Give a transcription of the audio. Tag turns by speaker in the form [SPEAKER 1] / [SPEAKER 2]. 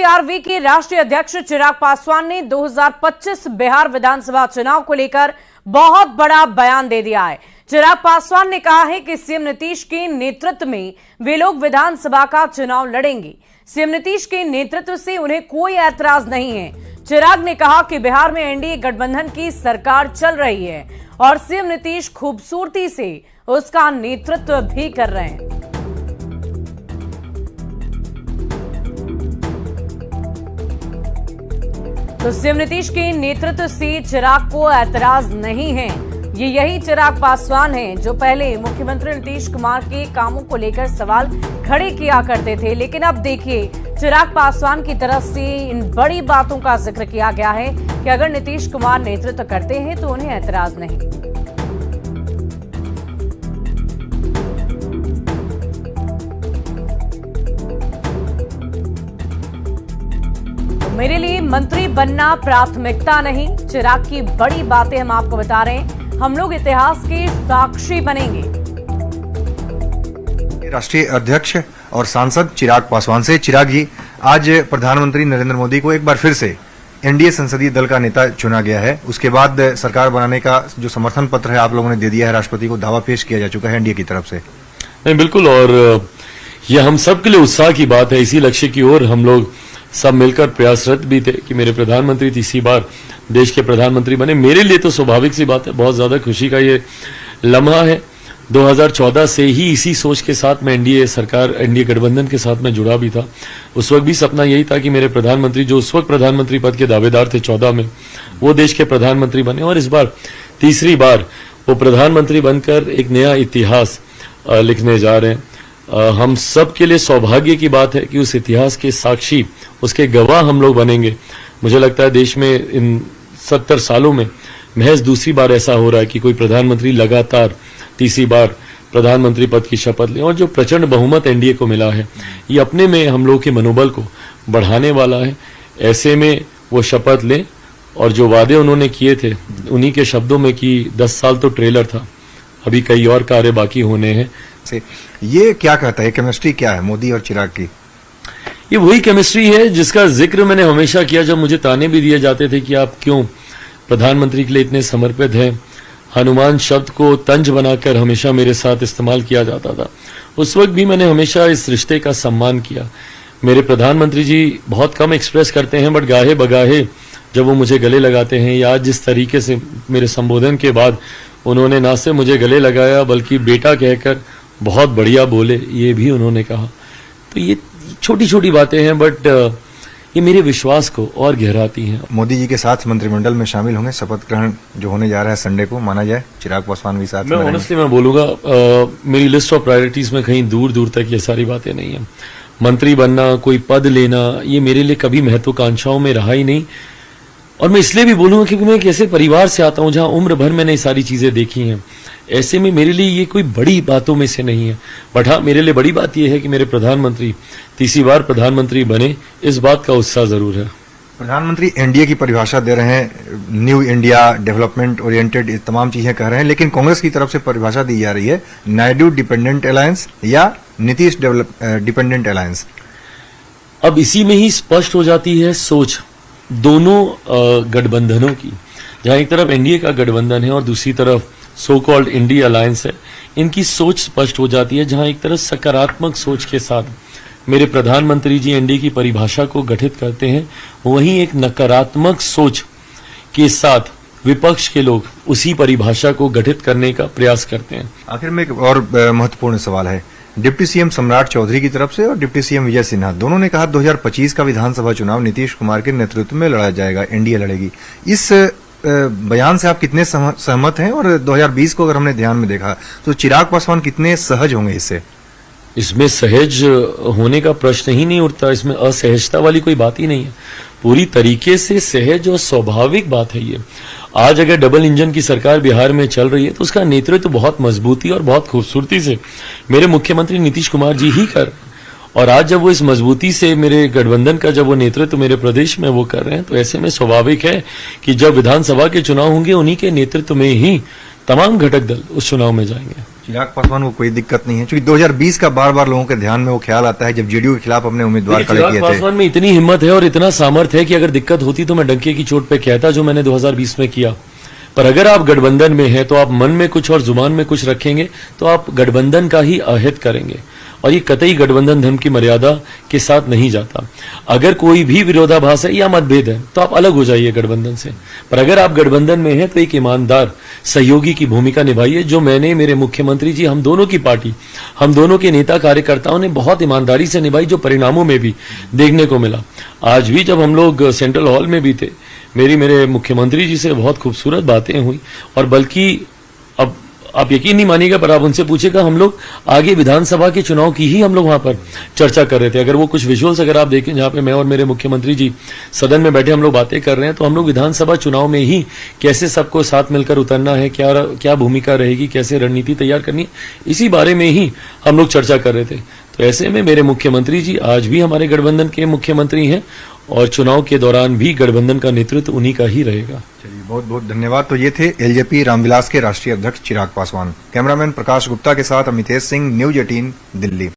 [SPEAKER 1] TRV के राष्ट्रीय अध्यक्ष चिराग पासवान ने 2025 बिहार विधानसभा चुनाव को लेकर बहुत बड़ा बयान दे दिया है। चिराग पासवान ने कहा है कि सीएम नीतीश के नेतृत्व में वे लोग विधानसभा का चुनाव लड़ेंगे। सीएम नीतीश के नेतृत्व से उन्हें कोई ऐतराज नहीं है। चिराग ने कहा कि बिहार में एनडीए गठबंधन की सरकार चल रही है और सीएम नीतीश खूबसूरती से उसका नेतृत्व भी कर रहे हैं। तो सीएम नीतीश के नेतृत्व से चिराग को ऐतराज नहीं है। ये यही चिराग पासवान हैं जो पहले मुख्यमंत्री नीतीश कुमार के कामों को लेकर सवाल खड़े किया करते थे, लेकिन अब देखिए चिराग पासवान की तरफ से इन बड़ी बातों का जिक्र किया गया है कि अगर नीतीश कुमार नेतृत्व करते हैं तो उन्हें ऐतराज नहीं। मेरे लिए मंत्री बनना प्राथमिकता नहीं, चिराग की बड़ी बातें हम आपको बता रहे हैं। हम लोग इतिहास के साक्षी बनेंगे।
[SPEAKER 2] राष्ट्रीय अध्यक्ष और सांसद चिराग पासवान से। चिराग जी, आज प्रधानमंत्री नरेंद्र मोदी को एक बार फिर से एनडीए संसदीय दल का नेता चुना गया है। उसके बाद सरकार बनाने का जो समर्थन पत्र है आप लोगों ने दे दिया है, राष्ट्रपति को दावा पेश किया जा चुका है एनडीए की तरफ से।
[SPEAKER 3] नहीं, बिल्कुल, और ये हम सब के लिए उत्साह की बात है। इसी लक्ष्य की ओर हम लोग सब मिलकर प्रयासरत भी थे कि मेरे प्रधानमंत्री तीसरी बार देश के प्रधानमंत्री बने। मेरे लिए तो स्वाभाविक सी बात है, बहुत ज्यादा खुशी का ये लम्हा है। 2014 से ही इसी सोच के साथ मैं एनडीए गठबंधन के साथ में जुड़ा भी था। उस वक्त भी सपना यही था कि मेरे प्रधानमंत्री, जो उस वक्त प्रधानमंत्री पद के दावेदार थे 14 में, वो देश के प्रधानमंत्री बने और इस बार तीसरी बार वो प्रधानमंत्री बनकर एक नया इतिहास लिखने जा रहे हैं। हम सब के लिए सौभाग्य की बात है कि उस इतिहास के साक्षी, उसके गवाह हम लोग बनेंगे। मुझे लगता है देश में इन 70 सालों में महज दूसरी बार ऐसा हो रहा है कि कोई प्रधानमंत्री लगातार तीसरी बार प्रधानमंत्री पद की शपथ ले, और जो प्रचंड बहुमत एनडीए को मिला है ये अपने में हम लोग के मनोबल को बढ़ाने वाला है। ऐसे में वो शपथ लें और जो वादे उन्होंने किए थे उन्हीं के शब्दों में कि 10 साल तो ट्रेलर था, अभी कई और कार्य बाकी होने हैं।
[SPEAKER 2] ये क्या कहता है, केमिस्ट्री क्या है मोदी और चिराग की?
[SPEAKER 3] ये वही केमिस्ट्री है जिसका जिक्र मैंने हमेशा किया जब मुझे ताने भी दिए जाते थे कि आप क्यों प्रधानमंत्री के लिए इतने समर्पित हैं। हनुमान शब्द को तंज बनाकर हमेशा मेरे साथ इस्तेमाल किया जाता था। उस वक्त भी मैंने हमेशा इस रिश्ते का सम्मान किया। मेरे प्रधानमंत्री जी बहुत कम एक्सप्रेस करते हैं, बट गाहे बगाहे जब वो मुझे गले लगाते हैं, या जिस तरीके से मेरे संबोधन के बाद उन्होंने ना सिर्फ मुझे गले लगाया बल्कि बेटा कहकर बहुत बढ़िया बोले, ये भी उन्होंने कहा। तो ये छोटी छोटी बातें हैं, बट ये मेरे विश्वास को और गहराती हैं।
[SPEAKER 2] मोदी जी के साथ मंत्रिमंडल में शामिल होंगे, शपथ ग्रहण जो होने जा रहा है संडे को, माना जाए चिराग पासवान भी साथ में।
[SPEAKER 3] ऑनेस्टली मैं बोलूंगा, मेरी लिस्ट ऑफ प्रायोरिटीज में कहीं दूर दूर तक ये सारी बातें नहीं है। मंत्री बनना, कोई पद लेना, ये मेरे लिए कभी महत्वाकांक्षाओं में रहा ही नहीं। और मैं इसलिए भी बोलूंगा क्योंकि मैं एक ऐसे परिवार से आता हूं जहां उम्र भर मैंने ये सारी चीजें देखी हैं। ऐसे में मेरे लिए ये कोई बड़ी बातों में से नहीं है, बट हाँ मेरे लिए बड़ी बात यह है कि मेरे प्रधानमंत्री तीसरी बार प्रधानमंत्री बने, इस बात का उत्साह जरूर है।
[SPEAKER 2] प्रधानमंत्री एनडीए की परिभाषा दे रहे हैं, न्यू इंडिया, डेवलपमेंट ओरिएंटेड, तमाम चीजें कह रहे हैं, लेकिन कांग्रेस की तरफ से परिभाषा दी जा रही है नायडू डिपेंडेंट अलायंस या नीतीश डिपेंडेंट अलायंस।
[SPEAKER 3] अब इसी में ही स्पष्ट हो जाती है सोच दोनों गठबंधनों की, जहां एक तरफ एनडीए का गठबंधन है और दूसरी तरफ सो कॉल्ड इंडिया अलायंस है। इनकी सोच स्पष्ट हो जाती है, जहां एक तरफ सकारात्मक सोच के साथ मेरे प्रधानमंत्री जी एनडीए की परिभाषा को गठित करते हैं, वहीं एक नकारात्मक सोच के साथ विपक्ष के लोग उसी परिभाषा को गठित करने का प्रयास करते हैं।
[SPEAKER 2] आखिर में एक और महत्वपूर्ण सवाल है, डिप्टी सीएम सम्राट चौधरी की तरफ से और डिप्टी सीएम विजय सिन्हा दोनों ने कहा 2025 का विधानसभा चुनाव नीतीश कुमार के नेतृत्व में लड़ा जाएगा, एनडीए लड़ेगी। इस बयान से आप कितने सहमत हैं? और 2020 को अगर हमने ध्यान में देखा तो चिराग पासवान कितने सहज होंगे इससे?
[SPEAKER 3] इसमें सहज होने का प्रश्न ही नहीं उठता, इसमें असहजता वाली कोई बात ही नहीं है। पूरी तरीके से सहज और स्वाभाविक बात है ये। आज अगर डबल इंजन की सरकार बिहार में चल रही है तो उसका नेतृत्व बहुत मजबूती और बहुत खूबसूरती से मेरे मुख्यमंत्री नीतीश कुमार जी ही कर, और आज जब वो इस मजबूती से मेरे गठबंधन का जब वो नेतृत्व मेरे प्रदेश में वो कर रहे हैं, तो ऐसे में स्वाभाविक है कि जब विधानसभा के चुनाव होंगे उन्हीं के नेतृत्व में ही तमाम घटक दल उस चुनाव में जाएंगे।
[SPEAKER 2] चिराग पासवान को कोई दिक्कत नहीं है, क्योंकि 2020 का बार बार लोगों के ध्यान में वो ख्याल आता है जब जेडीयू के खिलाफ अपने उम्मीदवार खड़े किए थे।
[SPEAKER 3] पासवान में इतनी हिम्मत है और इतना सामर्थ्य है कि अगर दिक्कत होती तो मैं डंके की चोट पे कहता, जो मैंने 2020 में किया। पर अगर आप गठबंधन में हैं तो आप मन में कुछ और जुबान में कुछ रखेंगे तो आप गठबंधन का ही अहित करेंगे, और ये कतई गठबंधन धर्म की मर्यादा के साथ नहीं जाता। अगर कोई भी विरोधाभास है या मतभेद है तो आप अलग हो जाइए गठबंधन से, पर अगर आप गठबंधन में हैं तो एक ईमानदार सहयोगी की भूमिका निभाइए, जो मैंने, मेरे मुख्यमंत्री जी, हम दोनों की पार्टी, हम दोनों के नेता कार्यकर्ताओं ने बहुत ईमानदारी से निभाई, जो परिणामों में भी देखने को मिला। आज भी जब हम लोग सेंट्रल हॉल में भी थे, मेरे मुख्यमंत्री जी से बहुत खूबसूरत बातें हुई, और बल्कि अब आप यकीन नहीं मानिएगा, पर आप उनसे पूछेगा, हम लोग आगे विधानसभा के चुनाव की ही हम लोग वहां पर चर्चा कर रहे थे। अगर वो कुछ विजुअल्स अगर आप देखें जहां पे मैं और मेरे मुख्यमंत्री जी सदन में बैठे हम लोग बातें कर रहे हैं, तो हम लोग विधानसभा चुनाव में ही कैसे सबको साथ मिलकर उतरना है, क्या भूमिका रहेगी, कैसे रणनीति तैयार करनी है, इसी बारे में ही हम लोग चर्चा कर रहे थे। तो ऐसे में मेरे मुख्यमंत्री जी आज भी हमारे गठबंधन के मुख्यमंत्री हैं, और चुनाव के दौरान भी गठबंधन का नेतृत्व उन्हीं का ही रहेगा।
[SPEAKER 2] चलिए, बहुत बहुत धन्यवाद। तो ये थे एलजेपी रामविलास के राष्ट्रीय अध्यक्ष चिराग पासवान। कैमरामैन प्रकाश गुप्ता के साथ अमितेश सिंह, न्यूज 18 दिल्ली।